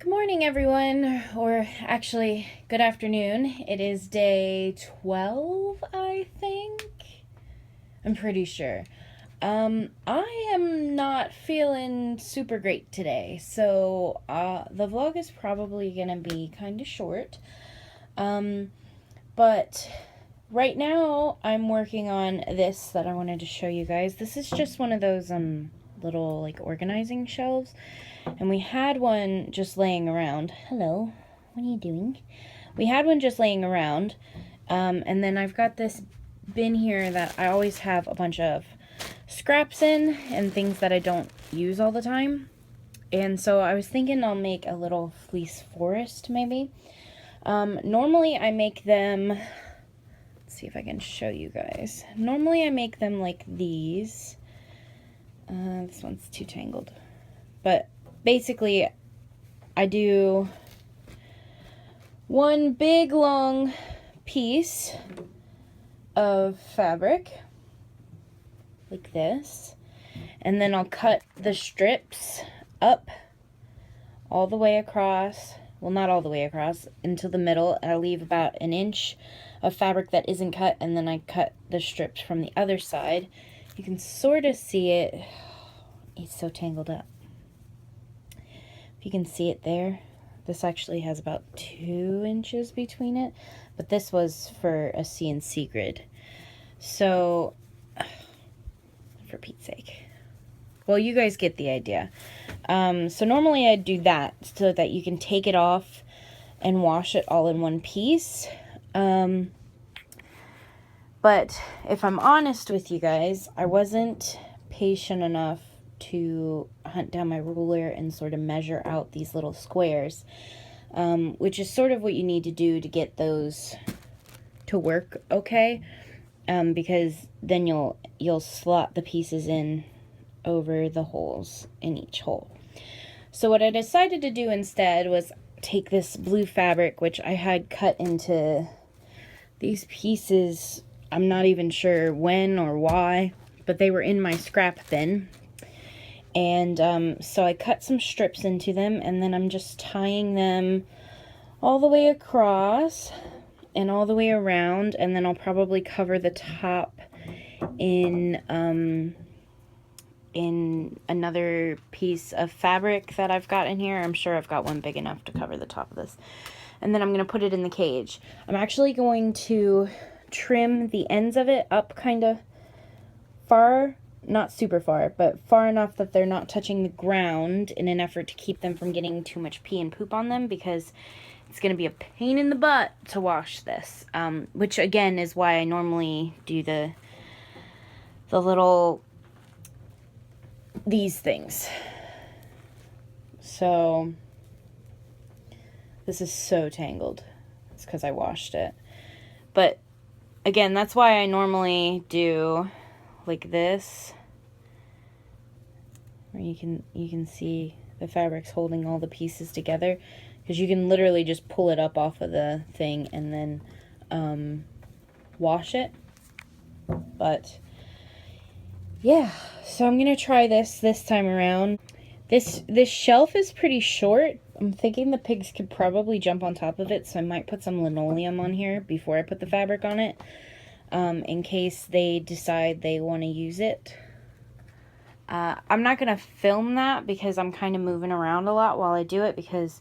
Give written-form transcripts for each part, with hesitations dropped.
Good morning, everyone, or actually, good afternoon. It is day 12, I think. I'm pretty sure. I am not feeling super great today, so the vlog is probably gonna be kind of short. But right now, I'm working on this that I wanted to show you guys. This is just one of those little like organizing shelves. And we had one just laying around. Hello, what are you doing? We had one just laying around. And then I've got this bin here that I always have a bunch of scraps in and things that I don't use all the time. And so I was thinking I'll make a little fleece forest maybe. Normally I make them, let's see if I can show you guys. Normally I make them like these. This one's too tangled. But basically, I do one big long piece of fabric, like this, and then I'll cut the strips up all the way across, well, not all the way across, into the middle, and I leave about an inch of fabric that isn't cut, and then I cut the strips from the other side. You can sort of see it. It's so tangled up. If you can see it there, this actually has about 2 inches between it, but this was for a CNC grid. So, for Pete's sake. Well, you guys get the idea. So normally I do that so that you can take it off and wash it all in one piece. But if I'm honest with you guys, I wasn't patient enough to hunt down my ruler and sort of measure out these little squares, which is sort of what you need to do to get those to work okay, because then you'll slot the pieces in over the holes in each hole. So what I decided to do instead was take this blue fabric, which I had cut into these pieces. I'm not even sure when or why, but they were in my scrap bin. And so I cut some strips into them, and then I'm just tying them all the way across and all the way around, and then I'll probably cover the top in another piece of fabric that I've got in here. I'm sure I've got one big enough to cover the top of this. And then I'm going to put it in the cage. I'm actually going to trim the ends of it up kind of far, not super far, but far enough that they're not touching the ground in an effort to keep them from getting too much pee and poop on them, because it's going to be a pain in the butt to wash this, which again is why I normally do the little, these things. So this is so tangled. It's because I washed it. But again, that's why I normally do like this, where you can see the fabric's holding all the pieces together, because you can literally just pull it up off of the thing and then wash it. But yeah, so I'm gonna try this time around. This shelf is pretty short. I'm thinking the pigs could probably jump on top of it, so I might put some linoleum on here before I put the fabric on it, in case they decide they want to use it. I'm not going to film that because I'm kind of moving around a lot while I do it, because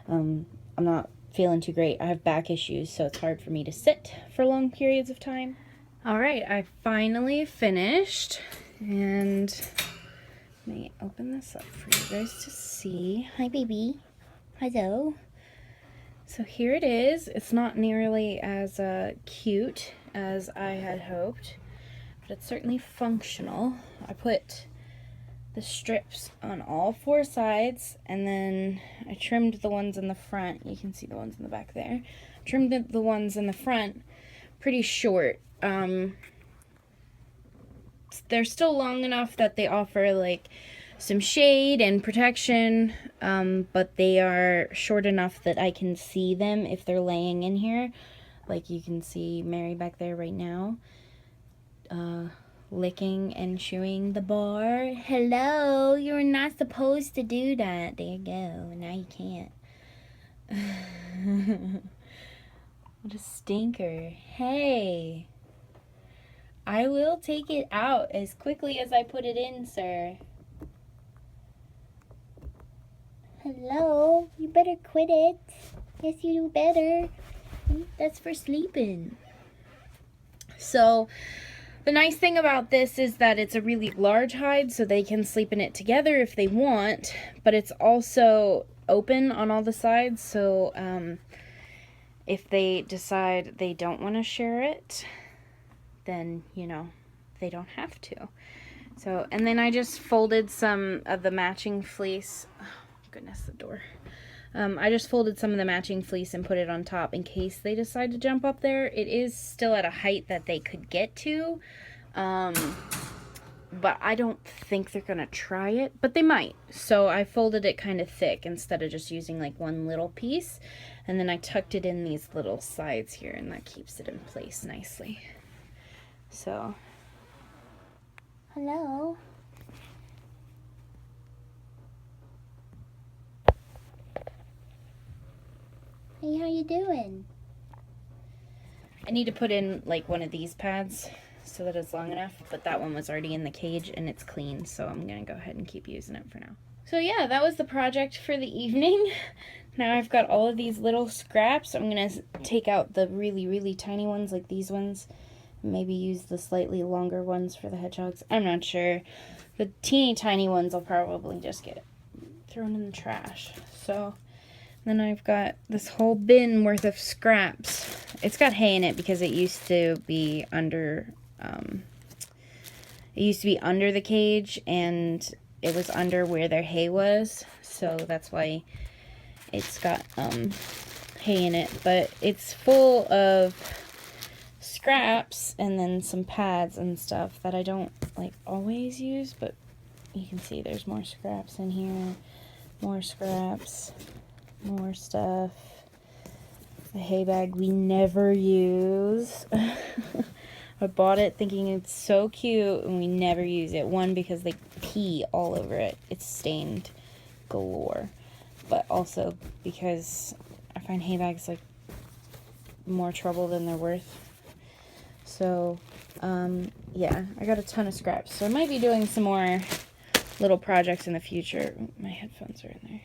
I'm not feeling too great. I have back issues, so it's hard for me to sit for long periods of time. Alright, I finally finished, and let me open this up for you guys to see. Hi, baby. Hello. So here it is. It's not nearly as cute as I had hoped, but it's certainly functional. I put the strips on all 4 sides, and then I trimmed the ones in the front. You can see the ones in the back there. Trimmed the ones in the front pretty short. They're still long enough that they offer like some shade and protection, but they are short enough that I can see them if they're laying in here. Like you can see Mary back there right now, licking and chewing the bar. Hello, you were not supposed to do that. There you go. Now you can't. What a stinker. Hey. I will take it out as quickly as I put it in, sir. Hello? You better quit it. Yes, you do better. That's for sleeping. So, the nice thing about this is that it's a really large hide, so they can sleep in it together if they want, but it's also open on all the sides, so if they decide they don't want to share it, then, you know, they don't have to. So, and then I just folded some of the matching fleece. Oh, goodness, the door. I just folded some of the matching fleece and put it on top in case they decide to jump up there. It is still at a height that they could get to, but I don't think they're gonna try it, but they might. So I folded it kind of thick instead of just using like one little piece, and then I tucked it in these little sides here, and that keeps it in place nicely. So, hello. Hey, how you doing? I need to put in like one of these pads so that it's long enough, but that one was already in the cage and it's clean, so I'm gonna go ahead and keep using it for now. So yeah, that was the project for the evening. Now I've got all of these little scraps. I'm gonna take out the really, really tiny ones like these ones. Maybe use the slightly longer ones for the hedgehogs. I'm not sure. The teeny tiny ones will probably just get thrown in the trash. So then I've got this whole bin worth of scraps. It's got hay in it because it used to be under the cage, and it was under where their hay was, so that's why it's got hay in it. But it's full of scraps and then some pads and stuff that I don't like always use, but you can see there's more scraps in here, more scraps, more stuff. The hay bag we never use. I bought it thinking it's so cute, and we never use it. One, because they pee all over it. It's stained galore. But also because I find hay bags like more trouble than they're worth. So, yeah, I got a ton of scraps. So I might be doing some more little projects in the future. My headphones are in there.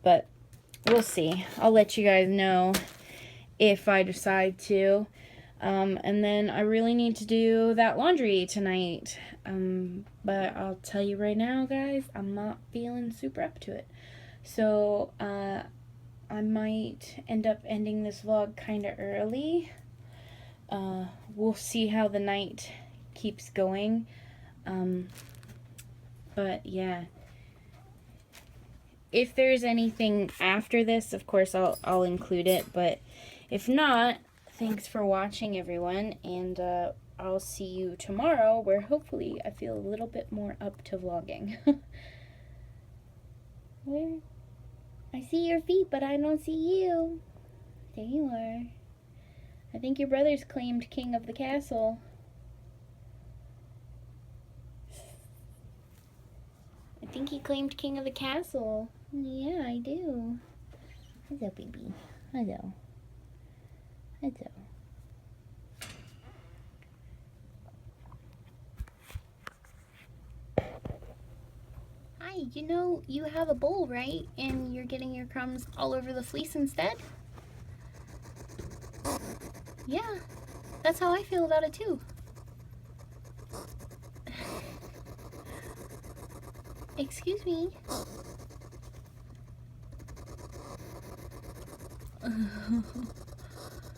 But we'll see. I'll let you guys know if I decide to. And then I really need to do that laundry tonight. But I'll tell you right now, guys, I'm not feeling super up to it. So, I might end up ending this vlog kind of early. We'll see how the night keeps going. But yeah. If there's anything after this, of course, I'll include it. But if not, thanks for watching, everyone. And I'll see you tomorrow, where hopefully I feel a little bit more up to vlogging. Where? I see your feet, but I don't see you. There you are. I think your brother's claimed king of the castle. I think he claimed king of the castle. Yeah, I do. Hello, baby. Hello. Hello. Hi, you know, you have a bowl, right? And you're getting your crumbs all over the fleece instead? Yeah, that's how I feel about it too. Excuse me.